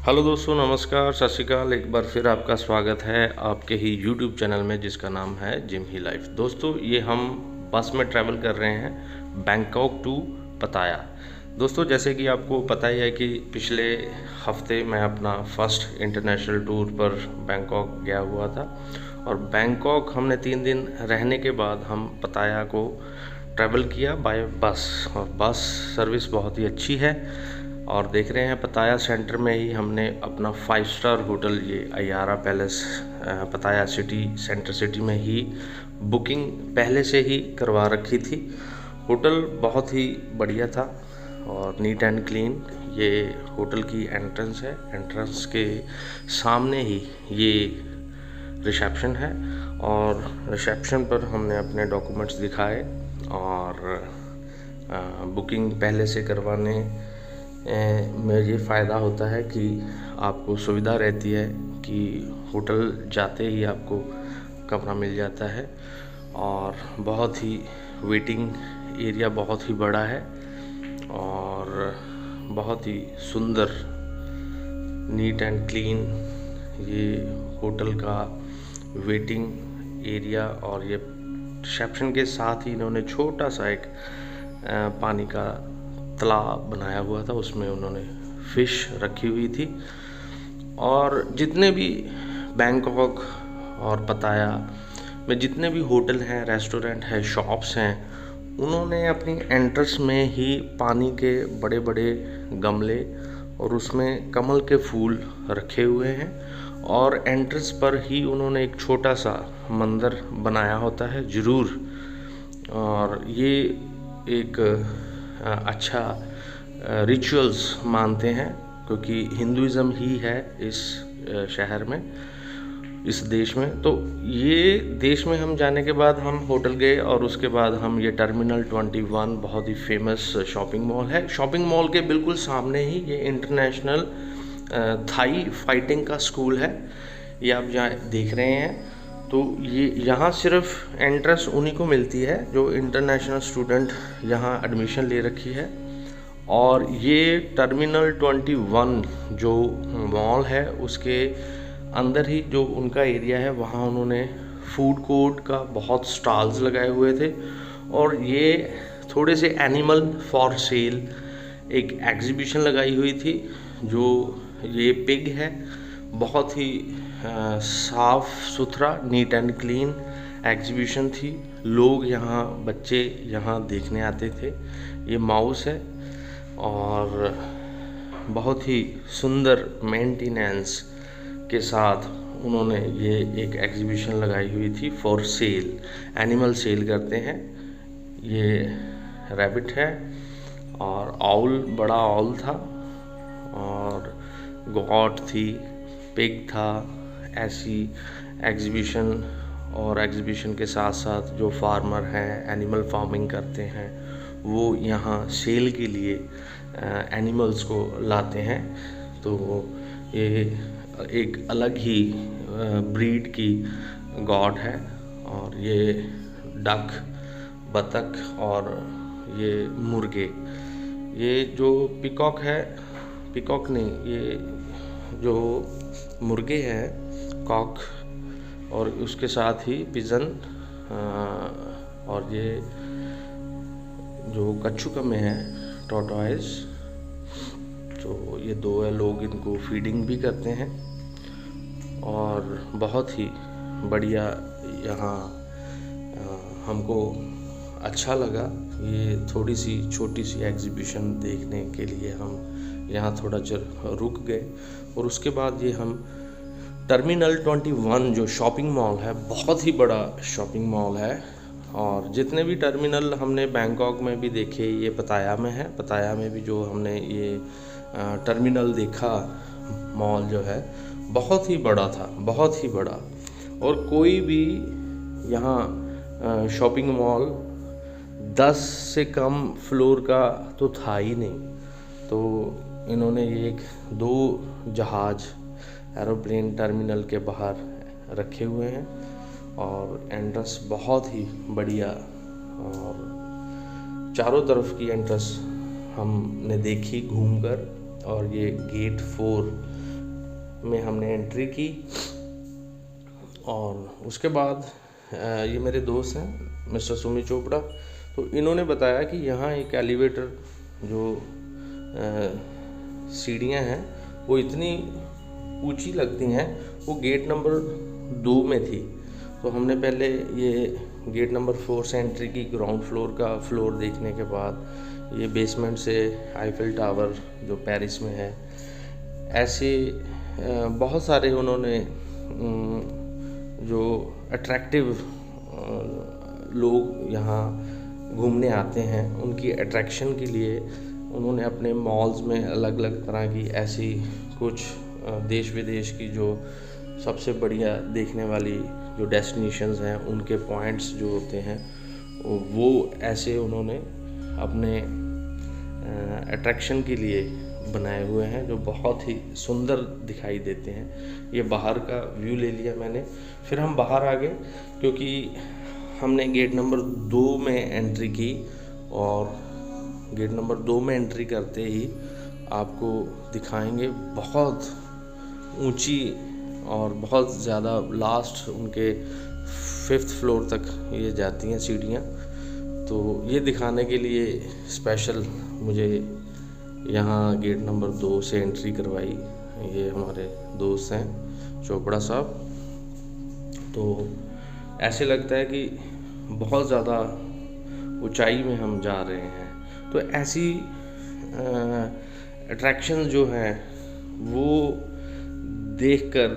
Hello दोस्तों, नमस्कार, सत श्री अकाल। एक बार फिर आपका स्वागत है आपके ही यूट्यूब चैनल में जिसका नाम है जिम ही लाइफ। दोस्तों, ये हम बस में ट्रैवल कर रहे हैं बैंकॉक टू पताया। दोस्तों, जैसे कि आपको पता ही है कि पिछले हफ्ते मैं अपना फर्स्ट इंटरनेशनल टूर पर बैंकॉक गया हुआ था और बैंकॉक हमने 3 दिन रहने के बाद हम पताया को ट्रैवल किया बाय बस। और बस सर्विस बहुत ही अच्छी है और देख रहे हैं पताया सेंटर में ही हमने अपना 5 स्टार होटल, ये अयारा पैलेस पताया सिटी सेंटर सिटी में ही बुकिंग पहले से ही करवा रखी थी। होटल बहुत ही बढ़िया था और नीट एंड क्लीन। ये होटल की एंट्रेंस है, एंट्रेंस के सामने ही ये रिसेप्शन है और रिसेप्शन पर हमने अपने डॉक्यूमेंट्स दिखाए और बुकिंग पहले से करवाने में ये फ़ायदा होता है कि आपको सुविधा रहती है कि होटल जाते ही आपको कमरा मिल जाता है और बहुत ही वेटिंग एरिया बहुत ही बड़ा है और बहुत ही सुंदर नीट एंड क्लीन ये होटल का वेटिंग एरिया। और ये रिसेप्शन के साथ ही इन्होंने छोटा सा एक पानी का तालाब बनाया हुआ था, उसमें उन्होंने फ़िश रखी हुई थी। और जितने भी बैंकॉक और पताया में जितने भी होटल हैं, रेस्टोरेंट हैं, शॉप्स हैं, उन्होंने अपनी एंट्रेंस में ही पानी के बड़े बड़े गमले और उसमें कमल के फूल रखे हुए हैं और एंट्रेंस पर ही उन्होंने एक छोटा सा मंदिर बनाया होता है ज़रूर। और ये एक अच्छा रिचुअल्स मानते हैं क्योंकि हिंदुइज़्म ही है इस शहर में, इस देश में। तो ये देश में हम जाने के बाद हम होटल गए और उसके बाद हम ये टर्मिनल 21 बहुत ही फेमस शॉपिंग मॉल है। शॉपिंग मॉल के बिल्कुल सामने ही ये इंटरनेशनल थाई फाइटिंग का स्कूल है, ये आप यहाँ देख रहे हैं। तो ये यहाँ सिर्फ एंट्रेंस उन्हीं को मिलती है जो इंटरनेशनल स्टूडेंट यहाँ एडमिशन ले रखी है। और ये टर्मिनल 21 जो मॉल है उसके अंदर ही जो उनका एरिया है, वहाँ उन्होंने फूड कोर्ट का बहुत स्टॉल्स लगाए हुए थे और ये थोड़े से एनिमल फॉर सेल एक एग्जीबिशन लगाई हुई थी। जो ये पिग है, बहुत ही साफ़ सुथरा नीट एंड क्लीन एग्जीबिशन थी। लोग यहाँ, बच्चे यहाँ देखने आते थे। ये माउस है और बहुत ही सुंदर मेंटेनेंस के साथ उन्होंने ये एक एग्जीबिशन लगाई हुई थी फॉर सेल, एनिमल सेल करते हैं। ये रैबिट है और आउल, बड़ा आउल था और गॉट थी, पिग था। ऐसी एग्जीबिशन और एग्जीबिशन के साथ साथ जो फार्मर हैं, एनिमल फार्मिंग करते हैं, वो यहाँ सेल के लिए एनिमल्स को लाते हैं। तो ये एक अलग ही ब्रीड की गॉड है और ये डक, बतख और ये मुर्गे, ये जो पिकॉक है, पिकॉक नहीं, ये जो मुर्गे हैं कॉक और उसके साथ ही पिजन और ये जो कच्छुका में है टॉर्टोइज। तो ये दो है, लोग इनको फीडिंग भी करते हैं और बहुत ही बढ़िया यहाँ हमको अच्छा लगा। ये थोड़ी सी छोटी सी एग्जीबिशन देखने के लिए हम यहाँ थोड़ा चर रुक गए और उसके बाद ये हम टर्मिनल 21 जो शॉपिंग मॉल है, बहुत ही बड़ा शॉपिंग मॉल है। और जितने भी टर्मिनल हमने बैंकॉक में भी देखे, ये पताया में है। पताया में भी जो हमने ये टर्मिनल देखा, मॉल जो है बहुत ही बड़ा था, बहुत ही बड़ा। और कोई भी यहाँ शॉपिंग मॉल 10 से कम फ्लोर का तो था ही नहीं। तो इन्होंने ये 2 जहाज़ एरोप्लेन टर्मिनल के बाहर रखे हुए हैं और एंट्रेंस बहुत ही बढ़िया और चारों तरफ की एंट्रेंस हमने देखी घूमकर। और ये गेट 4 में हमने एंट्री की। और उसके बाद ये मेरे दोस्त हैं मिस्टर सुमित चोपड़ा, तो इन्होंने बताया कि यहाँ एक एलिवेटर जो सीढ़ियाँ हैं वो इतनी ऊंची लगती हैं, वो गेट नंबर 2 में थी। तो हमने पहले ये गेट नंबर 4 से एंट्री की, ग्राउंड फ्लोर का फ्लोर देखने के बाद ये बेसमेंट से आईफिल टावर जो पेरिस में है, ऐसे बहुत सारे उन्होंने जो अट्रैक्टिव लोग यहाँ घूमने आते हैं उनकी अट्रैक्शन के लिए उन्होंने अपने मॉल्स में अलग अलग तरह की ऐसी कुछ देश विदेश की जो सबसे बढ़िया देखने वाली जो डेस्टिनेशंस हैं उनके पॉइंट्स जो होते हैं वो ऐसे उन्होंने अपने अट्रैक्शन के लिए बनाए हुए हैं, जो बहुत ही सुंदर दिखाई देते हैं। ये बाहर का व्यू ले लिया मैंने। फिर हम बाहर आ गए क्योंकि हमने गेट नंबर 2 में एंट्री की, और गेट नंबर 2 में एंट्री करते ही आपको दिखाएंगे बहुत ऊंची और बहुत ज़्यादा लास्ट उनके 5th फ्लोर तक ये जाती हैं सीढ़ियाँ। तो ये दिखाने के लिए स्पेशल मुझे यहाँ गेट नंबर 2 से एंट्री करवाई ये हमारे दोस्त हैं चोपड़ा साहब। तो ऐसे लगता है कि बहुत ज़्यादा ऊंचाई में हम जा रहे हैं। तो ऐसी अट्रैक्शन जो हैं वो देखकर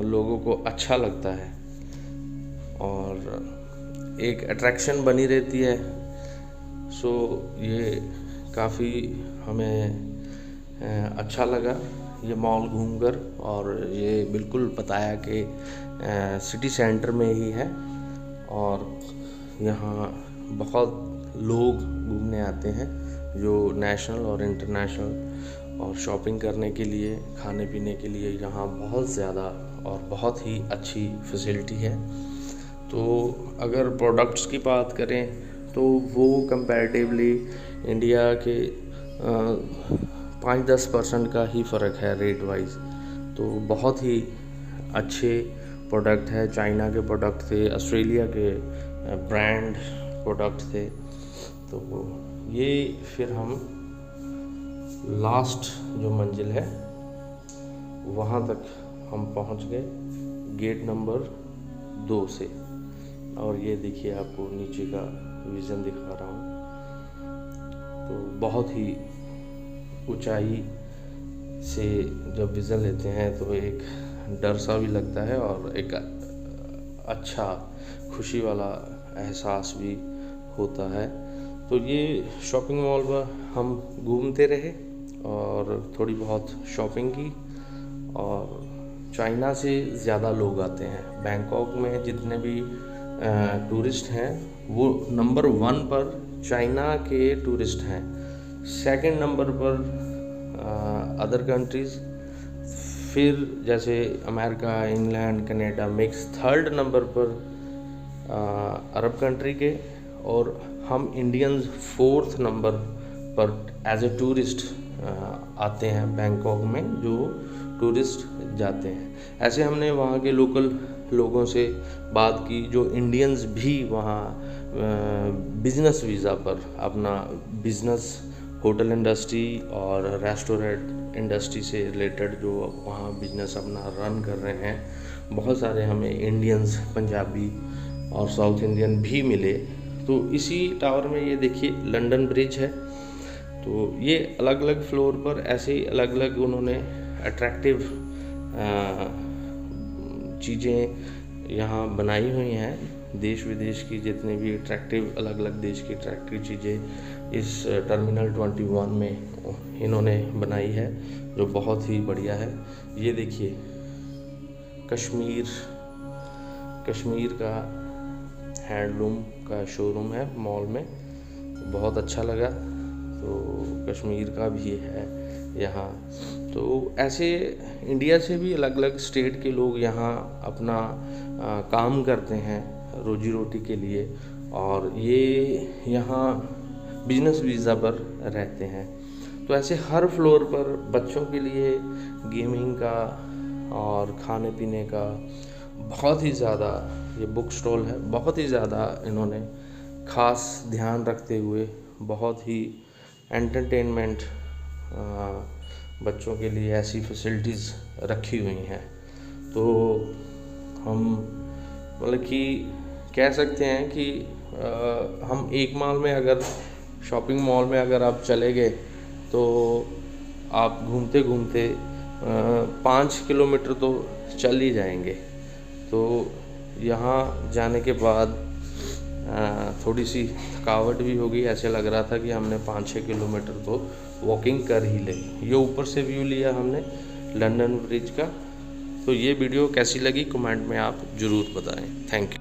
लोगों को अच्छा लगता है और एक अट्रैक्शन बनी रहती है। सो ये काफ़ी हमें अच्छा लगा ये मॉल घूमकर, और ये बिल्कुल पताया के सिटी सेंटर में ही है, और यहाँ बहुत लोग घूमने आते हैं जो नेशनल और इंटरनेशनल, और शॉपिंग करने के लिए, खाने पीने के लिए यहाँ बहुत ज़्यादा और बहुत ही अच्छी फैसिलिटी है। तो अगर प्रोडक्ट्स की बात करें तो वो कंपैरेटिवली इंडिया के 5-10% का ही फ़र्क है रेट वाइज। तो बहुत ही अच्छे प्रोडक्ट है, चाइना के प्रोडक्ट थे, ऑस्ट्रेलिया के ब्रांड प्रोडक्ट थे। तो ये फिर हम लास्ट जो मंजिल है वहाँ तक हम पहुँच गए गेट नंबर 2 से, और ये देखिए आपको नीचे का विज़न दिखा रहा हूँ। तो बहुत ही ऊंचाई से जब विज़न लेते हैं तो एक डर सा भी लगता है और एक अच्छा खुशी वाला एहसास भी होता है। तो ये शॉपिंग मॉल में हम घूमते रहे और थोड़ी बहुत शॉपिंग की, और चाइना से ज़्यादा लोग आते हैं बैंकॉक में। जितने भी टूरिस्ट हैं वो नंबर 1 पर चाइना के टूरिस्ट हैं, सेकंड नंबर पर अदर कंट्रीज़, फिर जैसे America, England, Canada mix, 3rd number पर अरब कंट्री के, और हम इंडियंस 4th नंबर पर एज ए टूरिस्ट आते हैं बैंकॉक में, जो टूरिस्ट जाते हैं। ऐसे हमने वहाँ के लोकल लोगों से बात की जो इंडियंस भी वहाँ बिज़नेस वीज़ा पर अपना बिज़नेस, होटल इंडस्ट्री और रेस्टोरेंट इंडस्ट्री से रिलेटेड जो वहाँ बिज़नेस अपना रन कर रहे हैं। बहुत सारे हमें इंडियंस, पंजाबी और साउथ इंडियन भी मिले। तो इसी टावर में ये देखिए लंदन ब्रिज है। तो ये अलग अलग फ्लोर पर ऐसे ही अलग अलग उन्होंने अट्रैक्टिव चीज़ें यहाँ बनाई हुई हैं। देश विदेश की जितने भी अट्रैक्टिव, अलग अलग देश की अट्रैक्टिव चीज़ें इस टर्मिनल 21 में इन्होंने बनाई है, जो बहुत ही बढ़िया है। ये देखिए कश्मीर का हैंडलूम का शोरूम है मॉल में, बहुत अच्छा लगा। तो कश्मीर का भी है यहाँ। तो ऐसे इंडिया से भी अलग अलग स्टेट के लोग यहाँ अपना काम करते हैं रोजी रोटी के लिए, और ये यहाँ बिजनेस वीज़ा पर रहते हैं। तो ऐसे हर फ्लोर पर बच्चों के लिए गेमिंग का और खाने पीने का बहुत ही ज़्यादा, ये बुक स्टॉल है, बहुत ही ज़्यादा इन्होंने ख़ास ध्यान रखते हुए बहुत ही एंटरटेनमेंट बच्चों के लिए ऐसी फैसिलिटीज़ रखी हुई हैं। तो हम मतलब कि कह सकते हैं कि हम एक मॉल में अगर शॉपिंग मॉल में अगर आप चले गए तो आप घूमते घूमते 5 किलोमीटर तो चल ही जाएंगे। तो यहाँ जाने के बाद थोड़ी सी थकावट भी होगी, ऐसे लग रहा था कि हमने 5-6 किलोमीटर तो वॉकिंग कर ही ले। ये ऊपर से व्यू लिया हमने लंदन ब्रिज का। तो ये वीडियो कैसी लगी कमेंट में आप ज़रूर बताएं। Thank you.